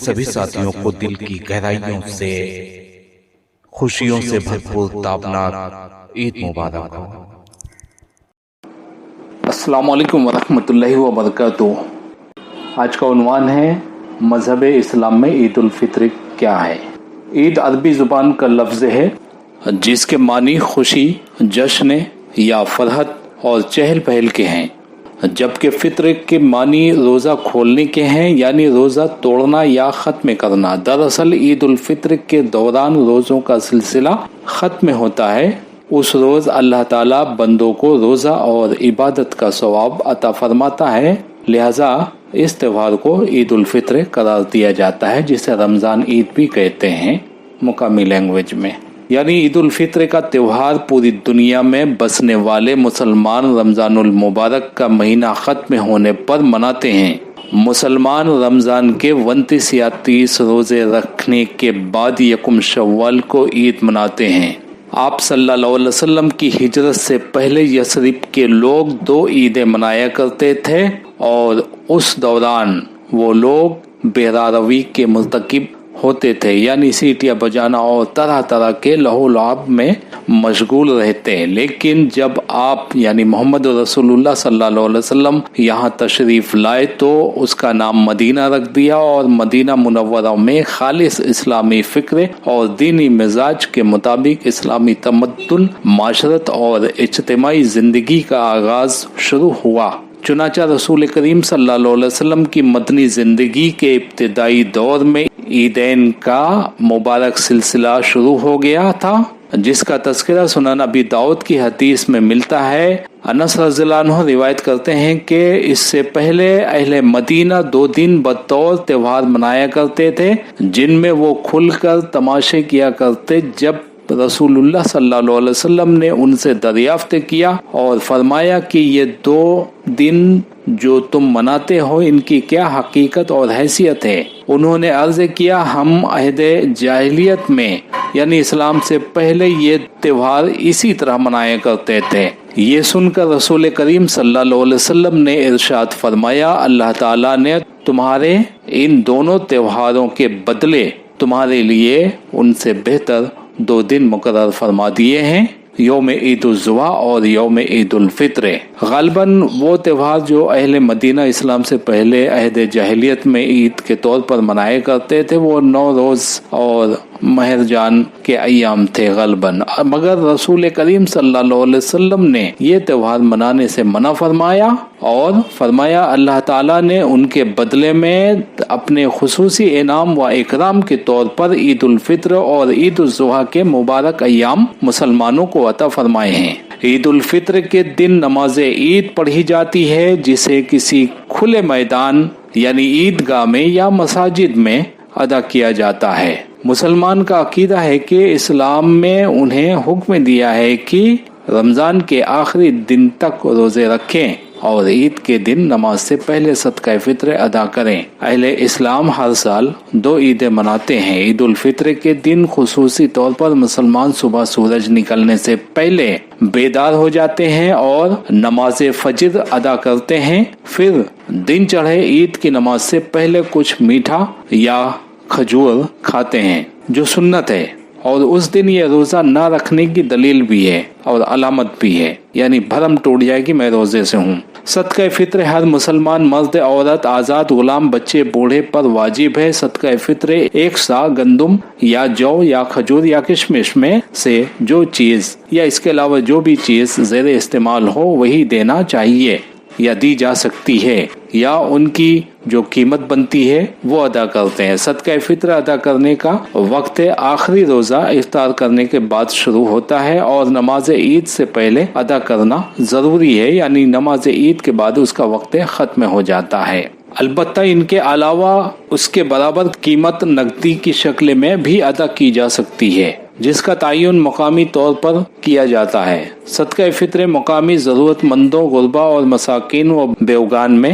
سبھی ساتھیوں کو دل کی گہرائیوں سے خوشیوں سے بھرپور تابناک عید مبارک ہو۔ السلام علیکم ورحمۃ اللہ وبرکاتہ۔ آج کا عنوان ہے مذہب اسلام میں عید الفطر کیا ہے۔ عید عربی زبان کا لفظ ہے جس کے معنی خوشی، جشن یا فرحت اور چہل پہل کے ہیں، جبکہ فطر کے معنی روزہ کھولنے کے ہیں، یعنی روزہ توڑنا یا ختم کرنا۔ دراصل عید الفطر کے دوران روزوں کا سلسلہ ختم ہوتا ہے۔ اس روز اللہ تعالیٰ بندوں کو روزہ اور عبادت کا ثواب عطا فرماتا ہے، لہذا اس تہوار کو عید الفطر قرار دیا جاتا ہے، جسے رمضان عید بھی کہتے ہیں مقامی لینگویج میں۔ یعنی عید الفطر کا تہوار پوری دنیا میں بسنے والے مسلمان رمضان المبارک کا مہینہ ختم ہونے پر مناتے ہیں۔ مسلمان رمضان کے 29 یا 30 روزے رکھنے کے بعد یکم شوال کو عید مناتے ہیں۔ آپ صلی اللہ علیہ وسلم کی ہجرت سے پہلے یثرب کے لوگ 2 عیدیں منایا کرتے تھے، اور اس دوران وہ لوگ بہرہ روی کے مرتکب ہوتے تھے، یعنی سیٹیاں بجانا اور طرح طرح کے لہو و لعب میں مشغول رہتے۔ لیکن جب آپ یعنی محمد رسول اللہ صلی اللہ علیہ وسلم یہاں تشریف لائے تو اس کا نام مدینہ رکھ دیا، اور مدینہ منورہ میں خالص اسلامی فکر اور دینی مزاج کے مطابق اسلامی تمدن، معاشرت اور اجتماعی زندگی کا آغاز شروع ہوا۔ چنانچہ رسول کریم صلی اللہ علیہ وسلم کی مدنی زندگی کے ابتدائی دور میں عیدین کا مبارک سلسلہ شروع ہو گیا تھا، جس کا تذکرہ سنن ابی داؤد کی حدیث میں ملتا ہے۔ انس رضی اللہ عنہ روایت کرتے ہیں کہ اس سے پہلے اہل مدینہ 2 دن بطور تہوار منایا کرتے تھے، جن میں وہ کھل کر تماشے کیا کرتے۔ جب رسول اللہ صلی اللہ علیہ وسلم نے ان سے دریافت کیا اور فرمایا کہ یہ 2 دن جو تم مناتے ہو ان کی کیا حقیقت اور حیثیت ہے، انہوں نے عرض کیا ہم عہد جاہلیت میں یعنی اسلام سے پہلے یہ تہوار اسی طرح منایا کرتے تھے۔ یہ سن کر رسول کریم صلی اللہ علیہ وسلم نے ارشاد فرمایا اللہ تعالیٰ نے تمہارے ان دونوں تہواروں کے بدلے تمہارے لیے ان سے بہتر 2 دن مقرر فرما دیے ہیں، یوم عید الاضحیٰ اور یوم عید الفطر۔ غالباً وہ تہوار جو اہل مدینہ اسلام سے پہلے عہد جاہلیت میں عید کے طور پر منائے کرتے تھے وہ 9 روز اور مہر جان کے ایام تھے غالباً، مگر رسول کریم صلی اللہ علیہ وسلم نے یہ تہوار منانے سے منع فرمایا اور فرمایا اللہ تعالیٰ نے ان کے بدلے میں اپنے خصوصی انعام و اکرام کے طور پر عید الفطر اور عید الاضحیٰ کے مبارک ایام مسلمانوں کو عطا فرمائے ہیں۔ عید الفطر کے دن نماز عید پڑھی جاتی ہے، جسے کسی کھلے میدان یعنی عیدگاہ میں یا مساجد میں ادا کیا جاتا ہے۔ مسلمان کا عقیدہ ہے کہ اسلام میں انہیں حکم دیا ہے کہ رمضان کے آخری دن تک روزے رکھیں اور عید کے دن نماز سے پہلے صدقہ فطر ادا کریں۔ اہل اسلام ہر سال 2 عیدیں مناتے ہیں۔ عید الفطر کے دن خصوصی طور پر مسلمان صبح سورج نکلنے سے پہلے بیدار ہو جاتے ہیں اور نماز فجر ادا کرتے ہیں، پھر دن چڑھے عید کی نماز سے پہلے کچھ میٹھا یا کھجور کھاتے ہیں جو سنت ہے، اور اس دن یہ روزہ نہ رکھنے کی دلیل بھی ہے اور علامت بھی ہے، یعنی بھرم ٹوٹ جائے کہ میں روزے سے ہوں۔ صدقہ فطر ہر مسلمان مرد، عورت، آزاد، غلام، بچے، بوڑھے پر واجب ہے۔ صدقہ فطر 1 سا گندم یا جو یا کھجور یا کشمش میں سے جو چیز یا اس کے علاوہ جو بھی چیز زیر استعمال ہو وہی دینا چاہیے یا دی جا سکتی ہے، یا ان کی جو قیمت بنتی ہے وہ ادا کرتے ہیں۔ صدقہ فطر ادا کرنے کا وقت آخری روزہ افطار کرنے کے بعد شروع ہوتا ہے اور نماز عید سے پہلے ادا کرنا ضروری ہے، یعنی نماز عید کے بعد اس کا وقت ختم ہو جاتا ہے۔ البتہ ان کے علاوہ اس کے برابر قیمت نقدی کی شکل میں بھی ادا کی جا سکتی ہے، جس کا تعین مقامی طور پر کیا جاتا ہے۔ صدقہ فطر مقامی ضرورت مندوں، غربا اور مساکین و بیوگان میں